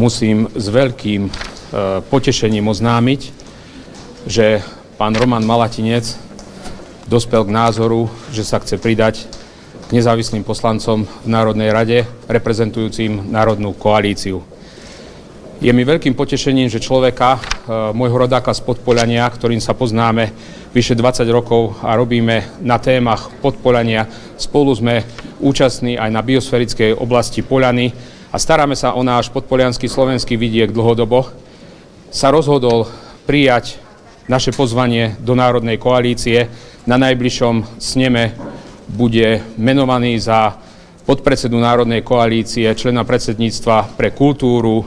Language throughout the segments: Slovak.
musím s veľkým potešením oznámiť, že pán Roman Malatinec dospel k názoru, že sa chce pridať k nezávislým poslancom v Národnej rade, reprezentujúcim Národnú koalíciu. Je mi veľkým potešením, že človeka, môjho rodáka z Podpoľania, ktorým sa poznáme vyše 20 rokov a robíme na témach Podpoľania, spolu sme účastní aj na biosférickej oblasti Poľany a staráme sa o náš podpoliansky slovenský vidiek dlhodobo, sa rozhodol prijať naše pozvanie do Národnej koalície. Na najbližšom sneme bude menovaný za podpredsedu Národnej koalície, člena predsedníctva pre kultúru,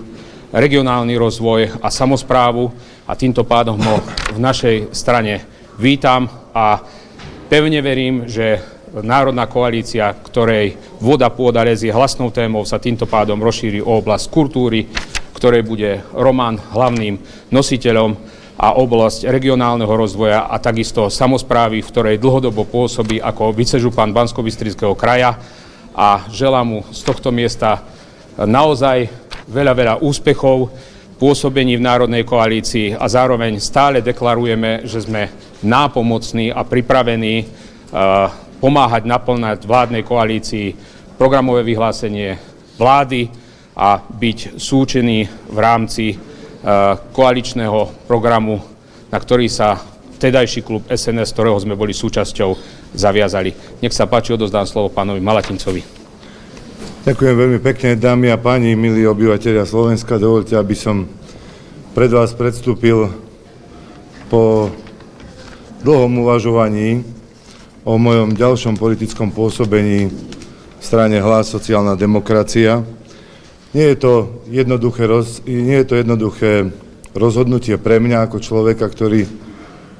regionálny rozvoj a samosprávu a týmto pádom ho v našej strane vítam a pevne verím, že Národná koalícia, ktorej voda, pôda, les je hlasnou témou, sa týmto pádom rozšíri o oblasť kultúry, ktorej bude Roman hlavným nositeľom a oblasť regionálneho rozvoja a takisto samosprávy, v ktorej dlhodobo pôsobí ako vicežupan Banskobystrického kraja a želám mu z tohto miesta naozaj veľa úspechov, pôsobení v Národnej koalícii a zároveň stále deklarujeme, že sme nápomocní a pripravení pomáhať naplňať vládnej koalícii programové vyhlásenie vlády a byť súčinní v rámci koaličného programu, na ktorý sa vtedajší klub SNS, ktorého sme boli súčasťou, zaviazali. Nech sa páči, odozdám slovo pánovi Malatincovi. Ďakujem veľmi pekne, dámy a páni, milí obyvateľia Slovenska. Dovoľte, aby som pred vás predstúpil po dlhom uvažovaní o mojom ďalšom politickom pôsobení v strane Hlas sociálna demokracia. Nie je to jednoduché rozhodnutie pre mňa ako človeka, ktorý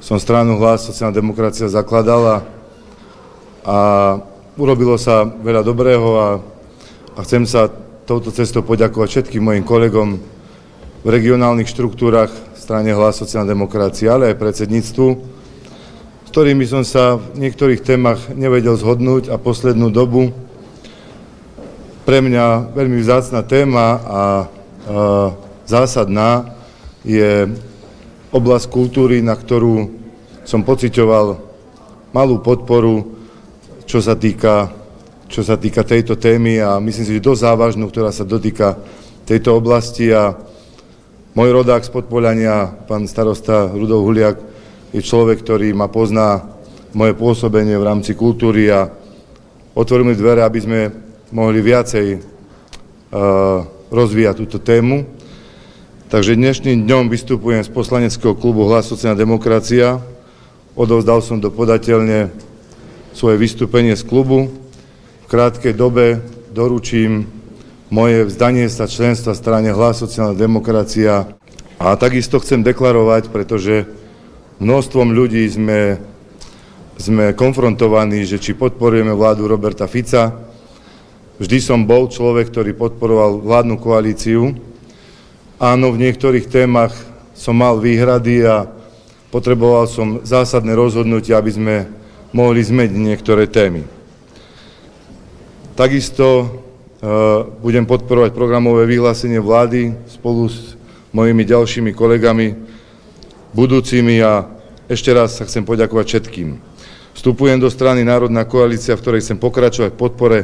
som stranu Hlas sociálna demokracia zakladala a urobilo sa veľa dobrého a chcem sa touto cestou poďakovať všetkým mojim kolegom v regionálnych štruktúrach v strane Hlas sociálna demokracia, ale aj predsedníctvu, s ktorými som sa v niektorých témach nevedel zhodnúť a poslednú dobu pre mňa veľmi vzácna téma a zásadná je oblasť kultúry, na ktorú som pociťoval malú podporu, čo sa týka tejto témy a myslím si, že dosť závažnú, ktorá sa dotýka tejto oblasti a môj rodák z Podpoľania, pán starosta Rudolf Huliak, je človek, ktorý ma pozná moje pôsobenie v rámci kultúry a otvoril mi dvere, aby sme mohli viacej rozvíjať túto tému. Takže dnešným dňom vystupujem z poslaneckého klubu Hlas sociálna demokracia. Odovzdal som do podateľne svoje vystúpenie z klubu. V krátkej dobe doručím moje vzdanie sa členstva v strane Hlas sociálna demokracia a takisto chcem deklarovať, pretože množstvom ľudí sme konfrontovaní, že či podporujeme vládu Roberta Fica. Vždy som bol človek, ktorý podporoval vládnu koalíciu. Áno, v niektorých témach som mal výhrady a potreboval som zásadné rozhodnutia, aby sme mohli zmeniť niektoré témy. Takisto budem podporovať programové vyhlásenie vlády spolu s mojimi ďalšími kolegami budúcimi a ešte raz sa chcem poďakovať všetkým. Vstupujem do strany Národná koalícia, v ktorej chcem pokračovať v podpore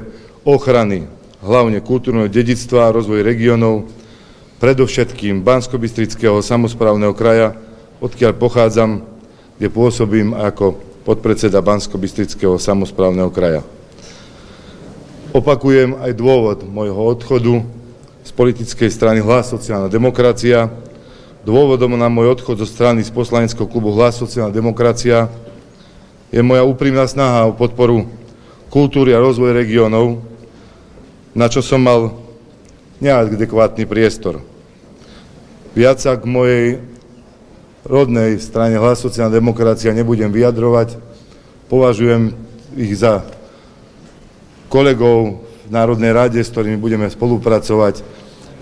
ochrany hlavne kultúrneho dedičstva a rozvoj regiónov, predovšetkým Banskobystrického samosprávneho kraja, odkiaľ pochádzam, kde pôsobím ako podpredseda Banskobystrického samosprávneho kraja. Opakujem aj dôvod môjho odchodu z politickej strany Hlas sociálna demokracia. Dôvodom na môj odchod zo strany z poslaneckého klubu Hlas sociálna demokracia je moja úprimná snaha o podporu kultúry a rozvoj regiónov, na čo som mal neadekvátny priestor. Viac sa k mojej rodnej strane Hlas sociálna demokracia nebudem vyjadrovať. Považujem ich za kolegov v Národnej rade, s ktorými budeme spolupracovať.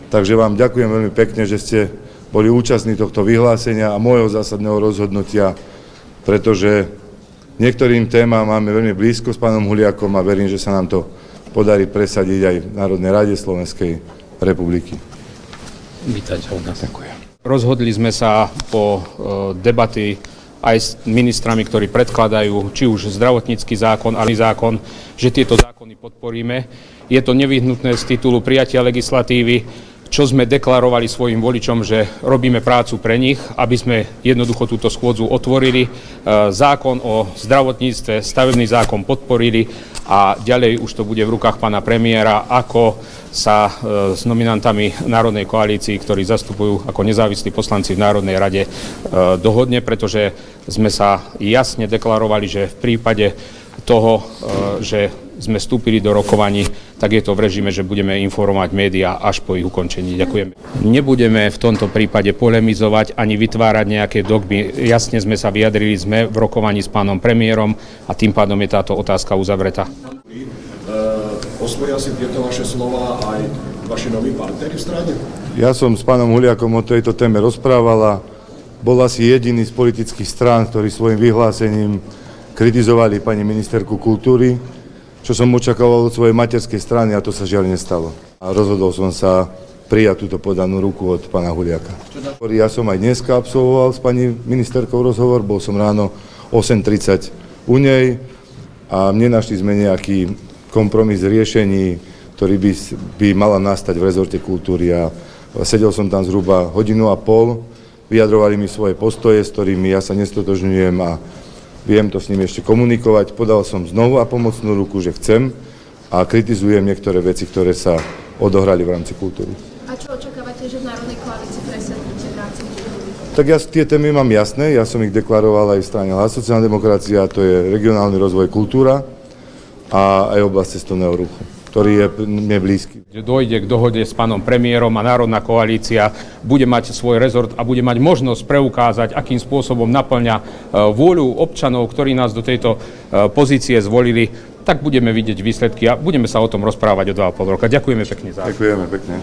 Takže vám ďakujem veľmi pekne, že ste boli účastní tohto vyhlásenia a môjho zásadného rozhodnutia, pretože niektorým témam máme veľmi blízko s pánom Huliakom a verím, že sa nám to podarí presadiť aj v Národnej rade Slovenskej republiky. Vítajte u nás. Ďakujem. Rozhodli sme sa po debaty aj s ministrami, ktorí predkladajú či už zdravotnícky zákon, ale zákon, že tieto zákony podporíme. Je to nevyhnutné z titulu prijatia legislatívy, čo sme deklarovali svojim voličom, že robíme prácu pre nich, aby sme jednoducho túto schôdzu otvorili. Zákon o zdravotníctve, stavebný zákon podporili a ďalej už to bude v rukách pána premiéra, ako sa s nominantami Národnej koalícii, ktorí zastupujú ako nezávislí poslanci v Národnej rade, dohodne, pretože sme sa jasne deklarovali, že v prípade toho, že sme vstúpili do rokovaní, tak je to v režime, že budeme informovať médiá až po ich ukončení. Ďakujem. Nebudeme v tomto prípade polemizovať ani vytvárať nejaké dogmy. Jasne sme sa vyjadrili, sme v rokovaní s pánom premiérom a tým pádom je táto otázka uzavretá. Osvoja si tieto vaše slova aj vaši noví partneri v strane? Ja som s pánom Huliakom o tejto téme rozprával a bol asi jediný z politických strán, ktorí svojim vyhlásením kritizovali pani ministerku kultúry, čo som očakával od svojej materskej strany a to sa žiaľ nestalo. A rozhodol som sa prijať túto podanú ruku od pána Huliaka. Ja som aj dneska absolvoval s pani ministerkou rozhovor, bol som ráno 8:30 u nej a nenašli sme nejaký kompromis riešení, ktorý by mala nastať v rezorte kultúry. A sedel som tam zhruba 1,5 hodiny, vyjadrovali mi svoje postoje, s ktorými ja sa nestotožňujem a viem to s nimi ešte komunikovať. Podal som znovu a pomocnú ruku, že chcem a kritizujem niektoré veci, ktoré sa odohrali v rámci kultúry. A čo očakávate, že v Národnej koalícii presadíte v rámci kultúry? Tak ja tie témy mám jasné, ja som ich deklaroval aj v strane Hlas sociálna demokracia, to je regionálny rozvoj, kultúra a aj oblasť cestovného ruchu, ktorý je mne blízky. Dojde k dohode s pánom premiérom a Národná koalícia bude mať svoj rezort a bude mať možnosť preukázať, akým spôsobom naplňa vôľu občanov, ktorí nás do tejto pozície zvolili, tak budeme vidieť výsledky a budeme sa o tom rozprávať o 2,5 roka. Ďakujeme pekne za. Ďakujeme pekne.